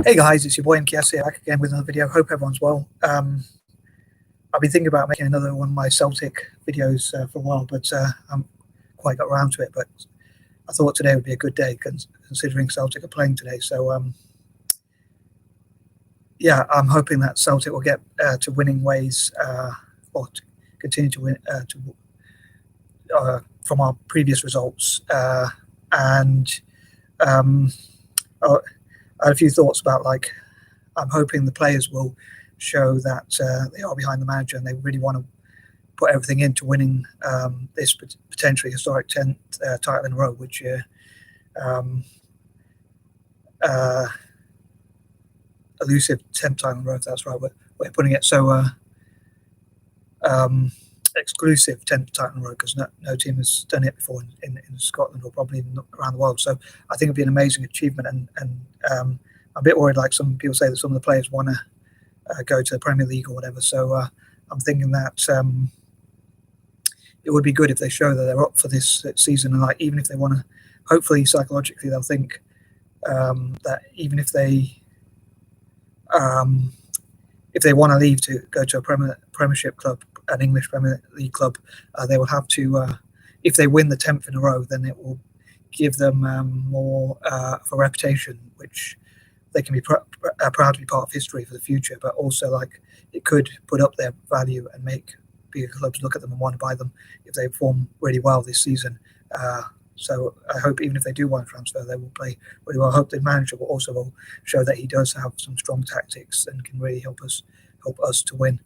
Hey guys, it's your boy M.K.S here, back again with another video. Hope everyone's well. I've been thinking about making another one of my Celtic videos for a while, but I haven't quite got around to it. But I thought today would be a good day, considering Celtic are playing today. So yeah, I'm hoping that Celtic will get to winning ways, or to continue to win from our previous results. And I had a few thoughts about, like, I'm hoping the players will show that they are behind the manager and they really want to put everything into winning this potentially historic 10th title in a row, which elusive 10th title in a row, if that's right way of putting it. So exclusive 10th title in a row, because no team has done it before in Scotland, or probably around the world. So I think it'd be an amazing achievement, and I'm a bit worried, like some people say, that some of the players want to go to the Premier League or whatever. So I'm thinking that it would be good if they show that they're up for this season, and like, even if they want to, hopefully psychologically they'll think that even if they want to leave to go to a Premiership club, an English Premier League club, they will have to, if they win the 10th in a row, then it will give them more of a reputation, which they can be proud to be part of history for the future. But also, like, it could put up their value and make bigger clubs look at them and want to buy them if they perform really well this season. So I hope, even if they do want to transfer, they will play really well. I hope the manager will also show that he does have some strong tactics and can really help us to win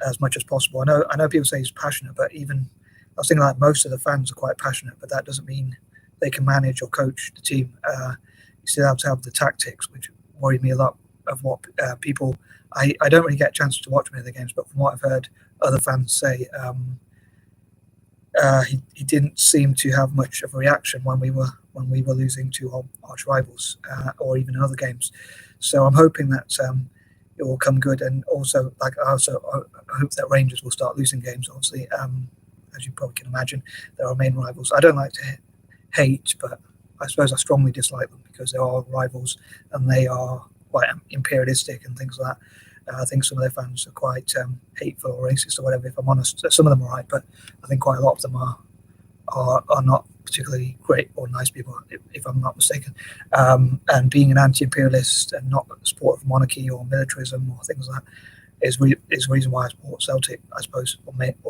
as much as possible. I know people say he's passionate, but even I was thinking, like, most of the fans are quite passionate, but that doesn't mean they can manage or coach the team. You still have to have the tactics, which worried me a lot of what people. I don't really get a chance to watch many of the games, but from what I've heard other fans say, he didn't seem to have much of a reaction when we were losing to our arch rivals, or even in other games. So I'm hoping that it will come good, and also, like, I hope that Rangers will start losing games. Obviously, as you probably can imagine, they're our main rivals. I don't like to hate, but I suppose I strongly dislike them because they are rivals and they are quite imperialistic and things like that. I think some of their fans are quite hateful or racist or whatever, if I'm honest. Some of them are right, but I think quite a lot of them are not particularly great or nice people, if I'm not mistaken. And being an anti-imperialist and not a supporter of monarchy or militarism or things like that is a reason why I support Celtic, I suppose, or many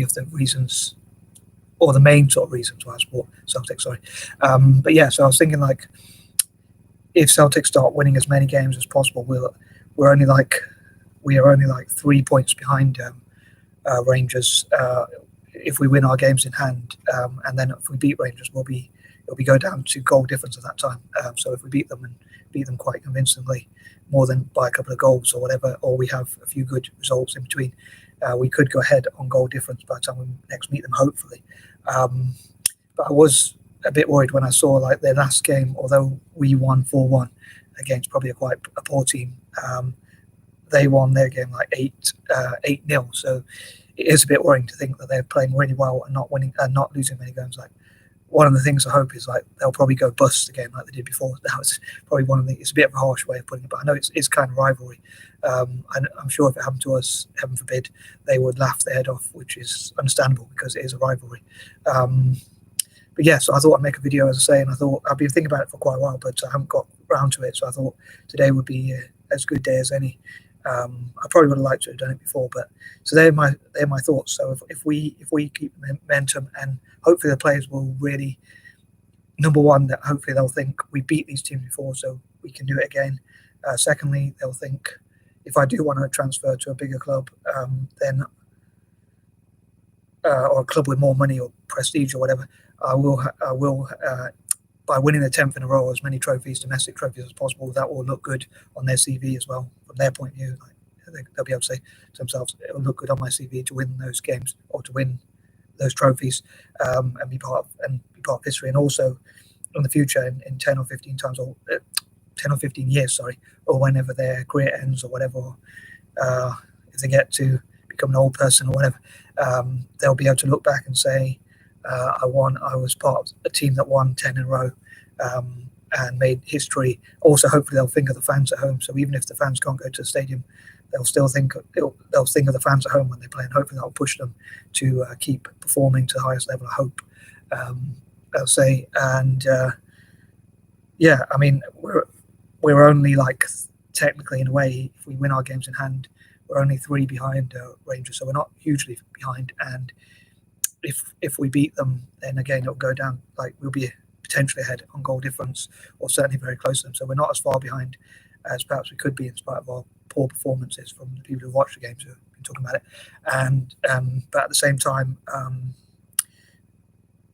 of the reasons, or the main sort of reasons why I support Celtic, sorry. But yeah, so I was thinking, like, if Celtic start winning as many games as possible, we are only like 3 points behind Rangers if we win our games in hand, and then if we beat Rangers, it'll be go down to goal difference at that time. So if we beat them quite convincingly, more than by a couple of goals or whatever, or we have a few good results in between, we could go ahead on goal difference by the time we next meet them, hopefully. But I was a bit worried when I saw, like, their last game, although we won 4-1 against probably quite a poor team, they won their game like 8-0. So it is a bit worrying to think that they're playing really well and not winning and not losing many games. Like, one of the things I hope is, like, they'll probably go bust again like they did before. That was probably one of the. It's a bit of a harsh way of putting it, but I know it's kind of rivalry. I'm sure if it happened to us, heaven forbid, they would laugh their head off, which is understandable because it is a rivalry. But yeah, so I thought I'd make a video, as I say, and I thought I've been thinking about it for quite a while, but I haven't got around to it. So I thought today would be as good a day as any. I probably would have liked to have done it before, but so they're my thoughts. So if we keep momentum, and hopefully the players will really, number one, that hopefully they'll think we beat these teams before, so we can do it again. Secondly, they'll think, if I do want to transfer to a bigger club, then or a club with more money or prestige or whatever, I will by winning the 10th in a row, as many trophies, domestic trophies as possible. That will look good on their CV as well, from their point of view. Like, they'll be able to say to themselves, it will look good on my CV to win those games or to win those trophies, and be part of history. And also in the future, in 10 or 15 times, or 10 or 15 years, sorry, or whenever their career ends or whatever, if they get to become an old person or whatever, they'll be able to look back and say, I was part of a team that won 10 in a row, and made history. Also, hopefully they'll think of the fans at home. So even if the fans can't go to the stadium, they'll still they'll think of the fans at home when they play, and hopefully that'll push them to keep performing to the highest level. I hope. I'll say, and yeah, I mean we're only like technically in a way, if we win our games in hand, we're only 3 behind Rangers, so we're not hugely behind. And if we beat them, then again it'll go down. Like we'll be potentially ahead on goal difference, or certainly very close to them. So we're not as far behind as perhaps we could be, in spite of our poor performances from the people who watch the games who have been talking about it. And but at the same time,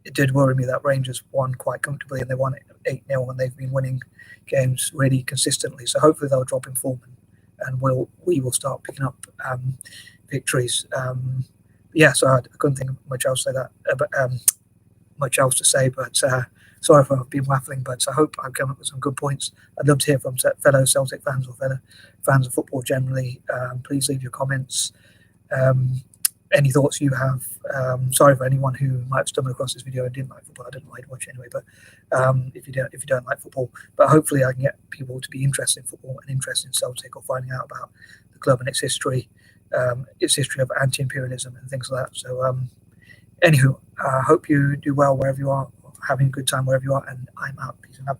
it did worry me that Rangers won quite comfortably, and they won 8-0, and they've been winning games really consistently. So hopefully they'll drop in form, and we will start picking up victories. Yeah, so I couldn't think of much else to say much else to say, but sorry for being waffling, but I hope I've come up with some good points. I'd love to hear from fellow Celtic fans or fellow fans of football generally. Please leave your comments. Any thoughts you have. Sorry for anyone who might have stumbled across this video and didn't like football. I didn't like to watch it anyway, but if you don't like football, but hopefully I can get people to be interested in football and interested in Celtic, or finding out about the club and its history of anti-imperialism and things like that. So anywho, I hope you do well wherever you are, having a good time wherever you are, and I'm out. Peace and love.